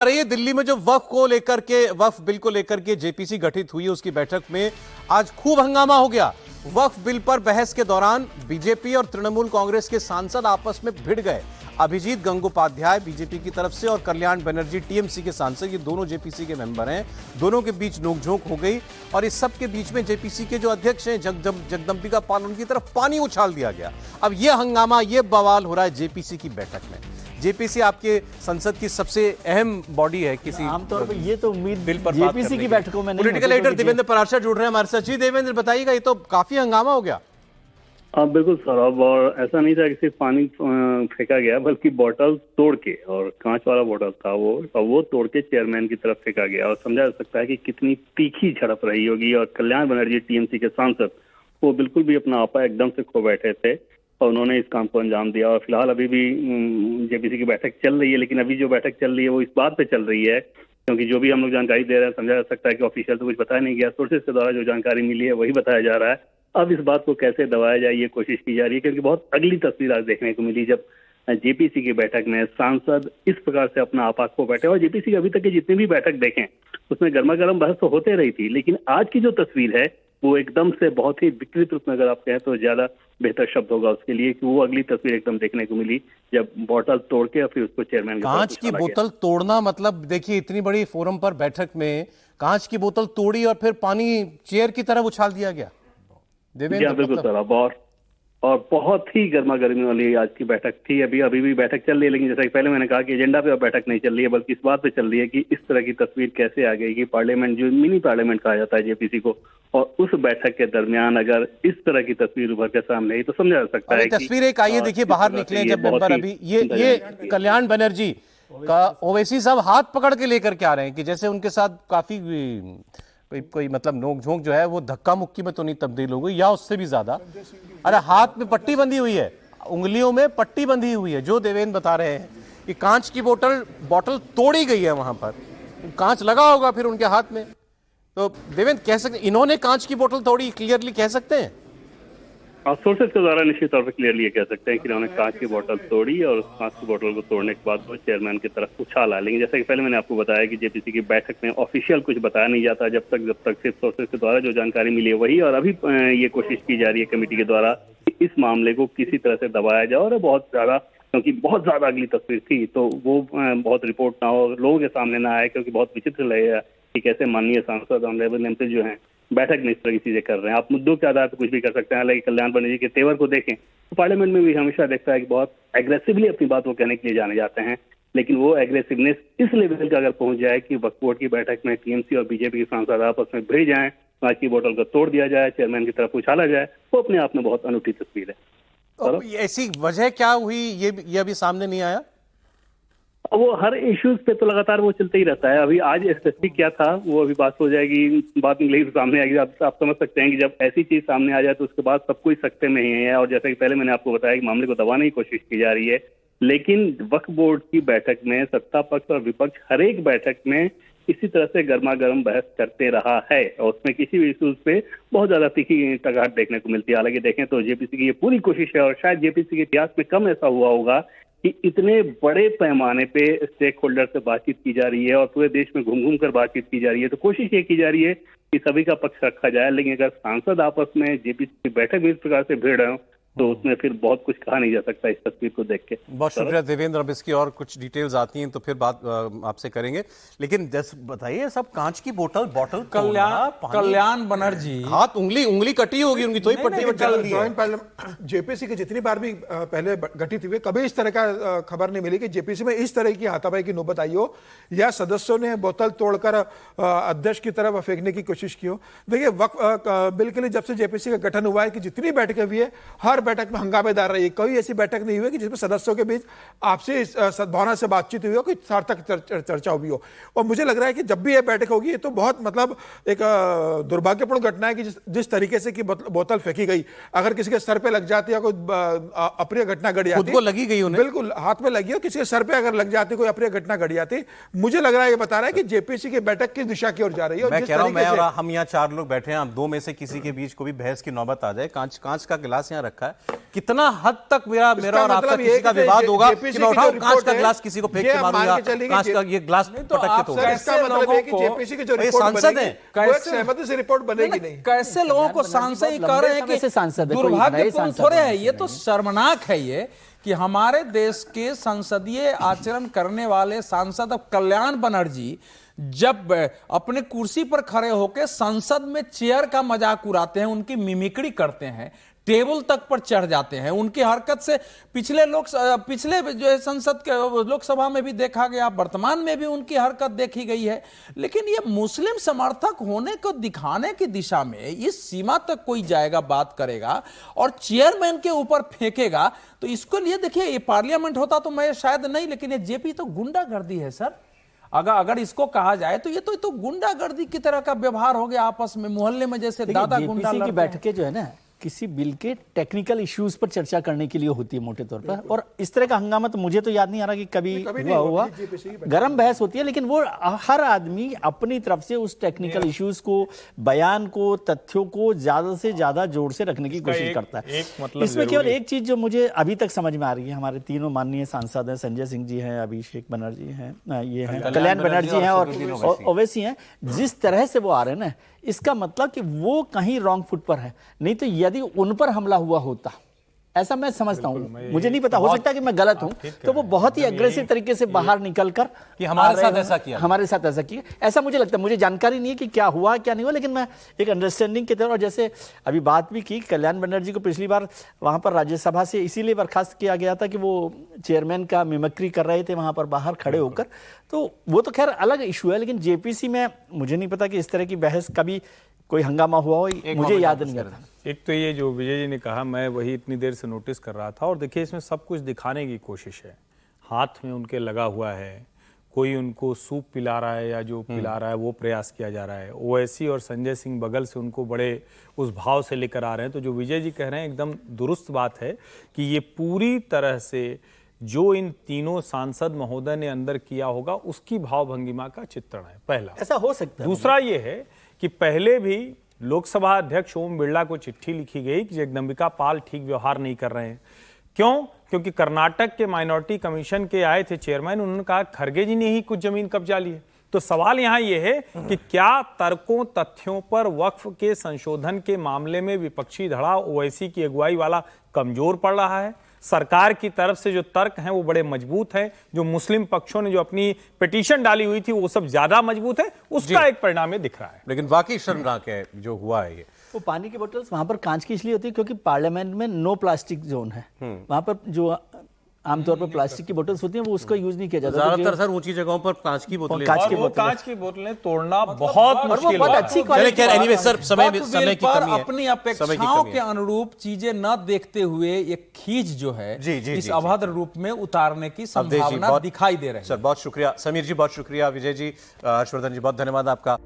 रही है दिल्ली में जो वक्फ बिल को लेकर के जेपीसी गठित हुई है उसकी बैठक में आज खूब हंगामा हो गया। वक्फ बिल पर बहस के दौरान बीजेपी और तृणमूल कांग्रेस के सांसद आपस में भिड़ गए। अभिजीत गंगोपाध्याय बीजेपी की तरफ से और कल्याण बनर्जी टीएमसी के सांसद, ये दोनों जेपीसी के मेंबर हैं, दोनों के बीच नोकझोंक हो गई और इस सब के बीच में जेपीसी के जो अध्यक्ष हैं जगदम्बिका पाल, उनकी तरफ पानी उछाल दिया गया। अब यह हंगामा, यह बवाल हो रहा है जेपीसी की बैठक में। जेपीसी आपके संसद की सबसे अहम बॉडी है। किसी आमतौर पर ये तो उम्मीद बिल पर जेपीसी की बैठकों में नहीं होती। पॉलिटिकल लीडर देवेंद्र पाराशर जुड़ रहे हैं हमारे साथ। जी देवेंद्र, बताइएगा, ये तो काफी हंगामा हो गया। बिल्कुल सौरभ, और ऐसा नहीं था कि सिर्फ पानी फेंका गया, बल्कि बोतल तोड़ के, और कांच वाला बोतल था वो तोड़ के चेयरमैन की तरफ फेंका गया। और समझा जा सकता है कि कितनी तीखी झड़प रही होगी। और कल्याण बनर्जी टीएमसी के सांसद वो बिल्कुल भी अपना आपा एकदम से खो बैठे थे और उन्होंने इस काम को अंजाम दिया। और फिलहाल अभी भी जेपीसी की बैठक चल रही है, लेकिन अभी जो बैठक चल रही है वो इस बात पे चल रही है क्योंकि जो भी हम लोग जानकारी दे रहे हैं, समझा जा सकता है कि ऑफिशियल तो कुछ बताया नहीं गया, सोर्सेज के द्वारा जो जानकारी मिली है वही बताया जा रहा है। अब इस बात को कैसे दबाया जाए ये कोशिश की जा रही है, क्योंकि बहुत अगली तस्वीर आज देखने को मिली जब जेपीसी की बैठक में सांसद इस प्रकार से अपना आपा खो बैठे। और जेपीसी की अभी तक की जितनी भी बैठक देखें उसमें गर्मा गर्म बहस तो होते रही थी, लेकिन आज की जो तस्वीर है वो एकदम से बहुत ही विकृत रूप में, अगर आप कहें तो ज्यादा बेहतर शब्द होगा उसके लिए, कि वो अगली तस्वीर एकदम देखने को मिली जब बोतल तोड़ के और फिर उसको चेयरमैन कांच की बोतल तोड़ना, मतलब देखिए इतनी बड़ी फोरम पर बैठक में कांच की बोतल तोड़ी और फिर पानी चेयर की तरफ उछाल दिया गया। देवेंद्र, बिल्कुल सर, और बहुत ही गर्मा गर्मी वाली आज की बैठक थी। अभी भी बैठक चल रही है, लेकिन जैसा कि पहले मैंने कहा कि एजेंडा पे अब बैठक नहीं चल रही है, बल्कि इस बात पे चल रही है कि इस तरह की तस्वीर कैसे आ गई कि पार्लियामेंट, जो मिनी पार्लियामेंट कहा जाता है जेपीसी को, और उस बैठक के दरमियान अगर इस तरह की तस्वीर उभर के सामने आई तो समझा जा सकता है। तस्वीर एक आई है, देखिए बाहर निकले जब मेंबर, अभी ये कल्याण बनर्जी का ओवैसी साहब हाथ पकड़ के लेकर के आ रहे हैं कि जैसे उनके साथ काफी कोई मतलब नोक-झोंक जो है वो धक्का मुक्की में तो नहीं तब्दील हो गई, या उससे भी ज्यादा। अरे हाथ में पट्टी बंधी हुई है, उंगलियों में पट्टी बंधी हुई है। जो देवेंद्र बता रहे हैं कि कांच की बोतल तोड़ी गई है, वहां पर कांच लगा होगा फिर उनके हाथ में। तो देवेंद्र, कह सकते इन्होंने कांच की बोतल तोड़ी, क्लियरली कह सकते हैं? सोर्सेज के द्वारा निश्चित तौर पर क्लियरली ये कह सकते हैं कि उन्होंने कांच की बोतल तोड़ी और कांच की बोतल को तोड़ने के बाद वो चेयरमैन की तरफ उछाला। लेकिन जैसा कि पहले मैंने आपको बताया कि जेपीसी की बैठक में ऑफिशियल कुछ बताया नहीं जाता जब तक सिर्फ सोर्सेज के द्वारा जो जानकारी मिली है वही। और अभी ये कोशिश की जा रही है कमेटी के द्वारा कि इस मामले को किसी तरह से दबाया जाए, और बहुत ज्यादा, क्योंकि बहुत ज्यादा अगली तस्वीर थी तो वो बहुत रिपोर्ट ना हो, लोगों के सामने ना आए, क्योंकि बहुत विचित्र लगेगा कि कैसे माननीय सांसद ऑनरेबल एमपी जो हैं बैठक में इस तरह की चीजें कर रहे हैं। आप मुद्दों के आधार पर कुछ भी कर सकते हैं। हालांकि कल्याण बनर्जी के तेवर को देखें तो पार्लियामेंट में भी हमेशा देखता है कि बहुत एग्रेसिवली अपनी बात को कहने के लिए जाने जाते हैं, लेकिन वो एग्रेसिवनेस इस लेवल का अगर पहुंच जाए कि वक्फ बोर्ड की बैठक में टीएमसी और बीजेपी के सांसद आपस में भिड़ जाएं, कांच की बोतल को तोड़ दिया जाए, चेयरमैन की तरफ उछाला जाए, वो अपने आप में बहुत अनूठी तस्वीर है। ऐसी वजह क्या हुई ये अभी सामने नहीं आया। वो हर इश्यूज पे तो लगातार वो चलते ही रहता है। अभी आज स्पेसिफिक क्या था वो अभी बात हो जाएगी, बात निकलेगी तो सामने आएगी। आप समझ सकते हैं कि जब ऐसी चीज सामने आ जाए तो उसके बाद सब कोई सकते में ही है। और जैसा कि पहले मैंने आपको बताया कि मामले को दबाने की कोशिश की जा रही है, लेकिन वक्फ बोर्ड की बैठक में सत्ता पक्ष और विपक्ष हर एक बैठक में इसी तरह से गर्मा गर्म बहस करते रहा है और उसमें किसी भी इश्यूज पे बहुत ज्यादा तीखी टकराहट देखने को मिलती है। हालांकि देखें तो जेपीसी की ये पूरी कोशिश है, और शायद जेपीसी के इतिहास में कम ऐसा हुआ होगा कि इतने बड़े पैमाने पे स्टेक होल्डर से बातचीत की जा रही है और पूरे देश में घूम घूम कर बातचीत की जा रही है। तो कोशिश ये की जा रही है कि सभी का पक्ष रखा जाए, लेकिन अगर सांसद आपस में जेपीसी की बैठक में इस प्रकार से भिड़ रहे हो तो उसमें फिर बहुत कुछ कहा नहीं जा सकता इस तस्वीर को देख के। बहुत शुक्रिया देवेंद्र। अब इसकी और कुछ डिटेल्स आती हैं तो फिर बात आपसे करेंगे, लेकिन जैसे बताइए, सब कांच की बोतल कल्याण बनर्जी हाथ उंगली कटी होगी उनकी, तो ही पट्टी में चल दी है। जेपीसी की जितनी बार भी पहले गठित हुए कभी इस तरह का खबर नहीं मिली कि जेपीसी में इस तरह की हाथापाई की नौबत आई हो या सदस्यों ने बोतल तोड़कर अध्यक्ष की तरफ फेंकने की कोशिश की हो। देखिए, वक्फ बिल के लिए जब से जेपीसी का गठन हुआ है कि जितनी बैठकें हुई है हर बैठक में हंगामेदार रही है। कोई ऐसी बैठक नहीं हुई कि जिसमें सदस्यों के बीच आपसी सद्भावना से बातचीत हुई हो, कोई सार्थक चर्चा हुई हो। और मुझे लग रहा है कि जब भी यह बैठक होगी ये तो बहुत मतलब एक दुर्भाग्यपूर्ण घटना है कि जिस तरीके से कि बोतल फेंकी गई, अगर किसी के सर पे लग जाती है, कोई अप्रिय घटना घट जाती, खुद को लगी गई उन्हें, बिल्कुल हाथ में लगी हो, किसी के सर पे अगर लग जाती, कोई अप्रिय घटना घट जाती, मुझे लग रहा है ये बता रहा है कि जेपीसी की बैठक किस दिशा की ओर जा रही है। मैं कह रहा हूं, मैं और हम यहाँ 4 लोग बैठे हैं, दो में से किसी के बीच को भी बहस की नौबत आ जाए, कांच का गिलास यहाँ रखा है, है कितना हद तक मेरा और इसका आपका मतलब ये किसी है का कि विवाद होगा JPC कि मैं की उठाऊं जो कांच रिपोर्ट का है, गिलास किसी को फेंक ये के मान मारूंगा, के चलिए कि कांच का ये गिलास तो पटक के आप तोड़ूंगा। इसका मतलब है कि लोगों को- जेपीसी की जो और ये रिपोर्ट सांसद बनेगी, हैं। वो एक कैसे- सहमति से रिपोर्ट बनेगी नहीं। कैसे लोगों को सांसद ही कह रहे हैं लंबे समय से सांसद कि है, कोई नए दुर्भाग्यपूर्ण सांसद थोड़े है, नहीं ये तो शर्मनाक है ये कि हमारे देश के संसदीय आचरण करने वाले सांसद अब कल्याण बनर्जी जब अपने कुर्सी पर खड़े होकर संसद में चेयर का मजाक उड़ाते हैं, उनकी मिमिक्री करते हैं, टेबल तक पर चढ़ जाते हैं, उनकी हरकत से पिछले जो है संसद के लोकसभा में भी देखा गया, वर्तमान में भी उनकी हरकत देखी गई है। लेकिन ये मुस्लिम समर्थक होने को दिखाने की दिशा में इस सीमा तक कोई जाएगा, बात करेगा और चेयरमैन के ऊपर फेंकेगा, तो इसको लिए देखिए ये पार्लियामेंट होता तो मैं शायद नहीं, लेकिन ये जेपी तो गुंडागर्दी है सर। अगर इसको कहा जाए तो ये तो गुंडागर्दी की तरह का व्यवहार हो गया आपस में, मोहल्ले में जैसे दादा गुंडा जेपीसी की लड़ते हैं। बैठकें जो है ना किसी बिल के टेक्निकल इश्यूज पर चर्चा करने के लिए होती है मोटे तौर पर, और इस तरह का हंगामा तो मुझे तो याद नहीं आ रहा कि कभी हुआ गरम बहस होती है, लेकिन वो हर आदमी अपनी तरफ से उस टेक्निकल इश्यूज को, बयान को, तथ्यों को ज्यादा से ज्यादा जोर से रखने की कोशिश करता है। इसमें केवल एक चीज जो मुझे अभी तक समझ में आ रही है, हमारे तीनों माननीय सांसद हैं, संजय सिंह जी हैं, अभिषेक बनर्जी हैं, ये हैं कल्याण बनर्जी हैं और ओवैसी हैं, जिस तरह से वो आ रहे हैं ना, इसका मतलब कि वो कहीं रॉन्ग फुट पर है। नहीं तो यदि उन पर हमला हुआ होता, ऐसा मैं समझता हूं, मुझे नहीं पता, हो सकता है कि मैं गलत हूं, तो वो बहुत ही अग्रेसिव तरीके से बाहर निकलकर कि हमारे साथ ऐसा किया, हमारे साथ ऐसा किया, ऐसा मुझे लगता है। मुझे जानकारी नहीं है कि क्या हुआ क्या नहीं हुआ, लेकिन मैं एक अंडरस्टैंडिंग के तरह, और जैसे अभी बात भी की, कल्याण बनर्जी को पिछली बार वहां पर राज्यसभा से इसीलिए बर्खास्त किया गया था कि वो चेयरमैन का मिमिक्री कर रहे थे वहां पर बाहर खड़े होकर, तो वो तो खैर अलग इशू है। लेकिन जेपीसी में मुझे नहीं पता कि इस तरह की बहस कभी कोई हंगामा हुआ हो, मुझे याद नहीं आता। एक तो ये जो विजय जी ने कहा, मैं वही इतनी देर से नोटिस कर रहा था, और देखिए इसमें सब कुछ दिखाने की कोशिश है। हाथ में उनके लगा हुआ है, कोई उनको सूप पिला रहा है या जो पिला रहा है वो प्रयास किया जा रहा है। ओवैसी और संजय सिंह बगल से उनको बड़े उस भाव से लेकर आ रहे हैं। तो जो विजय जी कह रहे हैं एकदम दुरुस्त बात है कि ये पूरी तरह से जो इन तीनों सांसद महोदय ने अंदर किया होगा उसकी भाव भंगिमा का चित्रण है, पहला। ऐसा हो सकता है। दूसरा ये है कि पहले भी लोकसभा अध्यक्ष ओम बिरला को चिट्ठी लिखी गई कि जगदंबिका पाल ठीक व्यवहार नहीं कर रहे हैं। क्यों? क्योंकि कर्नाटक के माइनॉरिटी कमीशन के आए थे चेयरमैन, उन्होंने कहा खड़गे जी ने ही कुछ जमीन कब्जा ली है। तो सवाल यहां यह है कि क्या तर्कों तथ्यों पर वक्फ के संशोधन के मामले में विपक्षी धड़ा ओवैसी की अगुवाई वाला कमजोर पड़ रहा है? सरकार की तरफ से जो तर्क हैं वो बड़े मजबूत हैं, जो मुस्लिम पक्षों ने जो अपनी पिटीशन डाली हुई थी वो सब ज्यादा मजबूत है, उसका एक परिणाम ये दिख रहा है। लेकिन वाकई शर्मनाक है जो हुआ है ये। वो पानी की बोतल्स वहां पर कांच की इसलिए होती है क्योंकि पार्लियामेंट में नो प्लास्टिक जोन है, वहां पर जो आमतौर पर प्लास्टिक की बोतल्स होती हैं वो उसका यूज नहीं किया जाता। ज्यादातर सर ऊंची जगहों पर कांच की बोतलें, कांच और की वो बोतलें, कांच की बोतलें तोड़ना बहुत और वो मुश्किल बहुत बात अच्छी है। चले क्वालिटी खैर एनीवे सर समय वक्फ की बिल पर कमी है, अपनी समय की अपेक्षाओं कमी के है। अनुरूप चीजें न देखते हुए एक खींच जो है जी, इस अभद्र रूप में उतारने की अवधेश जी, संभावना दिखाई दे रही है। सर बहुत शुक्रिया, समीर जी बहुत शुक्रिया, विजय जी, हर्षवर्धन जी बहुत धन्यवाद आपका।